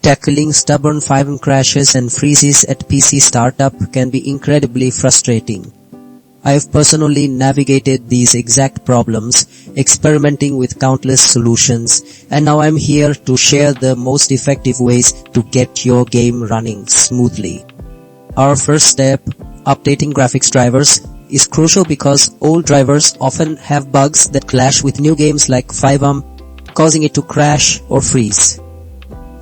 Tackling stubborn FiveM crashes and freezes at PC startup can be incredibly frustrating. I have personally navigated these exact problems, experimenting with countless solutions, and now I'm here to share the most effective ways to get your game running smoothly. Our first step, updating graphics drivers, is crucial because old drivers often have bugs that clash with new games like FiveM, causing it to crash or freeze.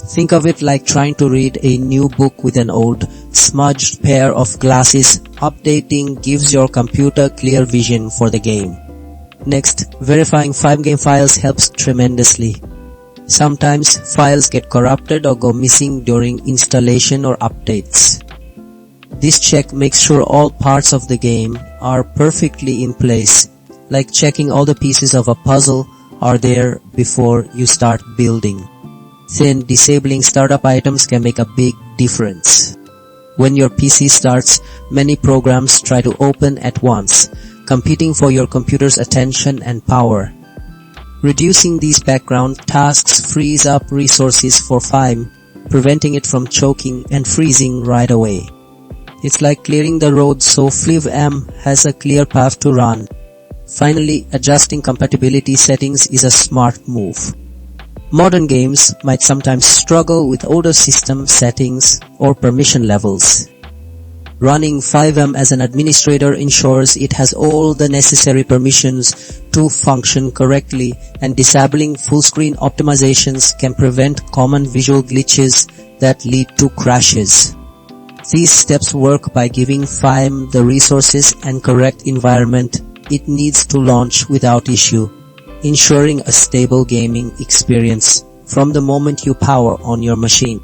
Think of it like trying to read a new book with an old, smudged pair of glasses. Updating gives your computer clear vision for the game. Next, verifying FiveM files helps tremendously. Sometimes files get corrupted or go missing during installation or updates. This check makes sure all parts of the game are perfectly in place, like checking all the pieces of a puzzle are there before you start building. Then disabling startup items can make a big difference. When your PC starts, many programs try to open at once, competing for your computer's attention and power. Reducing these background tasks frees up resources for FiveM, preventing it from choking and freezing right away. It's like clearing the road so FiveM has a clear path to run. Finally, adjusting compatibility settings is a smart move. Modern games might sometimes struggle with older system settings or permission levels. Running FiveM as an administrator ensures it has all the necessary permissions to function correctly, and disabling full-screen optimizations can prevent common visual glitches that lead to crashes. These steps work by giving FiveM the resources and correct environment it needs to launch without issue, ensuring a stable gaming experience from the moment you power on your machine.